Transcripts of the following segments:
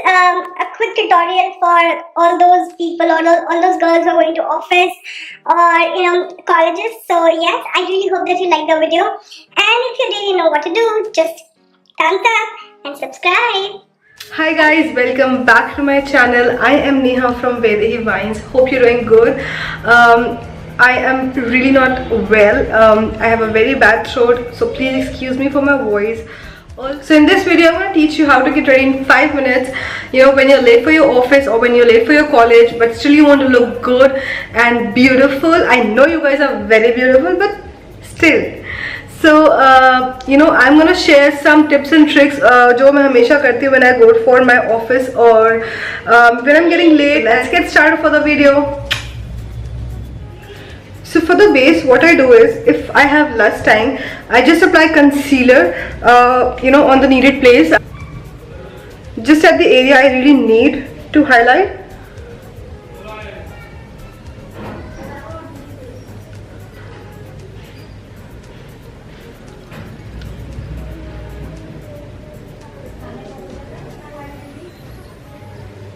a quick tutorial for all those people, all those girls who are going to office or colleges. So yes, I really hope that you like the video, and if you really know what to do, just thumbs up and subscribe. Hi guys, welcome back to my channel. I am Neha from Vedahi Vines. Hope you're doing good. I am really not well. I have a very bad throat, so please excuse me for my voice. So in this video, I'm going to teach you how to get ready in 5 minutes. When you're late for your office or when you're late for your college, but still you want to look good and beautiful. I know you guys are very beautiful, but still. So I'm gonna share some tips and tricks जो मैं हमेशा करती हूँ when I go for my office or when I'm getting late. Let's get started for the video. So for the base, what I do is, if I have less time, I just apply concealer on the needed place, just at the area I really need to highlight.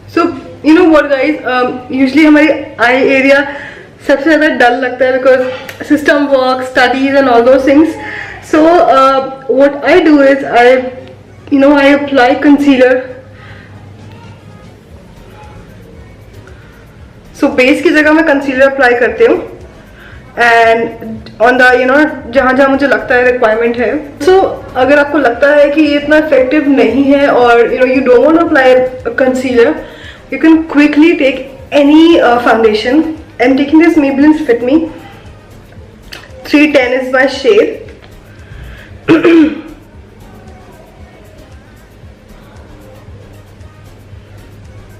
So you know what guys, usually हमारी eye area सबसे ज़्यादा डल लगता है because system work, studies and all those things. So what I do is I apply concealer. So base की जगह मैं concealer apply करती हूँ and on the जहाँ जहाँ मुझे लगता है requirement है. So अगर आपको लगता है कि ये इतना effective नहीं है और you don't want to apply a concealer, you can quickly take any foundation. I'm taking this Maybelline's Fit Me 310 is my shade.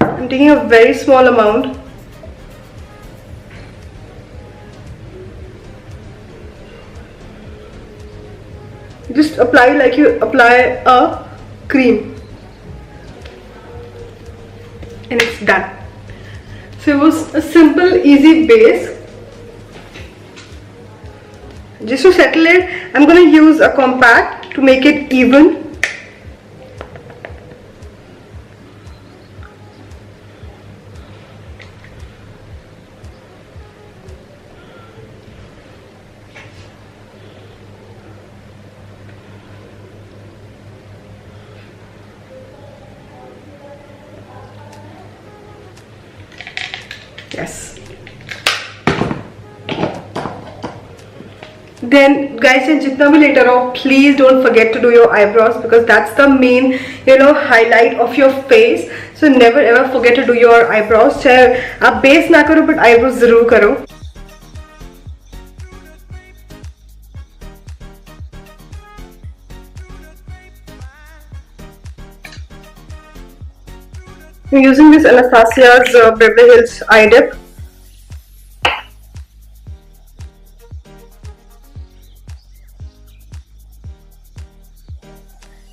I'm taking a very small amount. Just apply like you apply a cream and it's done. So it was a simple, easy base. Just to settle it, I'm going to use a compact to make it even. Yes. Then guys, जितना भी later हो, please don't forget to do your eyebrows because that's the main highlight of your face. So never ever forget to do your eyebrows. चाहे आप base ना करो but eyebrows ज़रूर करो. I'm using this Anastasia's Beverly Hills eye dip.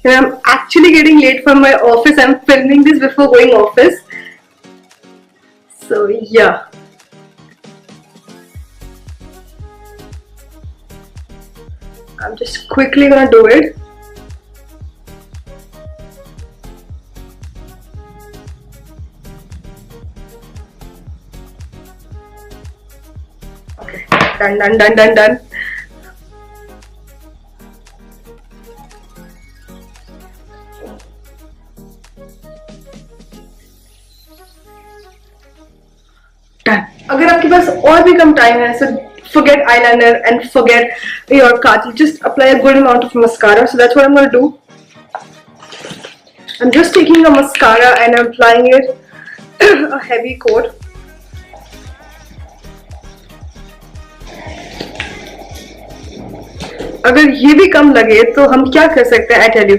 And I'm actually getting late for my office. I'm filming this before going office. So yeah. I'm just quickly gonna do it. Okay, done. अगर आपके पास और भी कम time है, so forget eyeliner and forget your kajal. Just apply a good amount of mascara. So that's what I'm going to do. I'm just taking a mascara and I'm applying it a heavy coat. अगर ये भी कम लगे तो हम क्या कर सकते हैं? I tell you,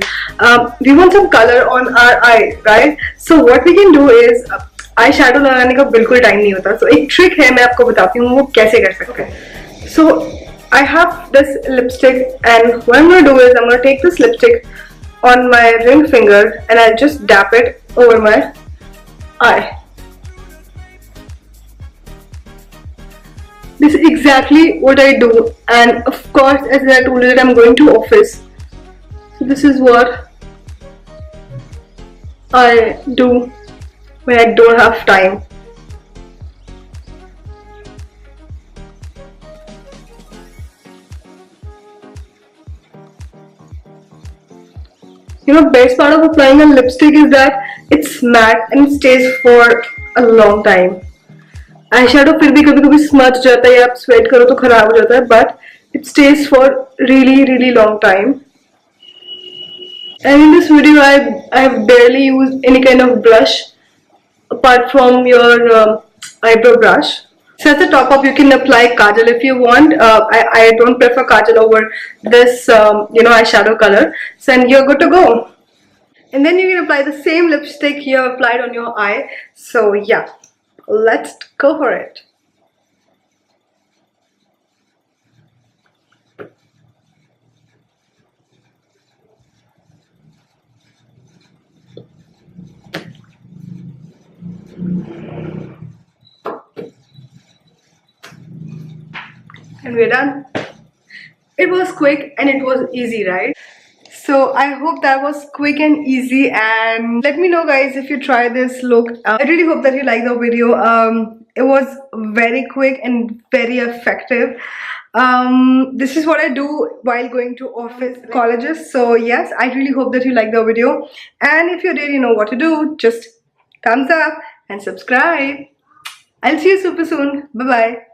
we want some color on our eye, right? So what we can do is eye shadow लगाने का बिल्कुल टाइम नहीं होता. So एक ट्रिक है, मैं आपको बताती हूँ वो कैसे कर सकते हैं. So I have this lipstick and what I'm going to do is I'm going to take this lipstick on my ring finger and I'll just dab it over my eye. This is exactly what I do, and of course as I told you that I'm going to office. So this is what I do when I don't have time. You know, best part of applying a lipstick is that it's matte and it stays for a long time. Eyeshadow फिर भी कभी कभी smudge जाता है या आप sweat करो तो खराब हो जाता है, but it stays for really long time. And in this video, I have barely used any kind of blush apart from your eyebrow brush. So at the top up, you can apply kajal if you want. I don't prefer kajal over this eyeshadow color. So and you're good to go. And then you can apply the same lipstick you have applied on your eye. So yeah, let's go for it. And we're done. It was quick and it was easy, right? So I hope that was quick and easy, and let me know guys if you try this look. I really hope that you like the video. It was very quick and very effective. This is what I do while going to office colleges. So yes, I really hope that you like the video, and if you did, you know what to do. Just thumbs up and subscribe. I'll see you super soon. Bye bye.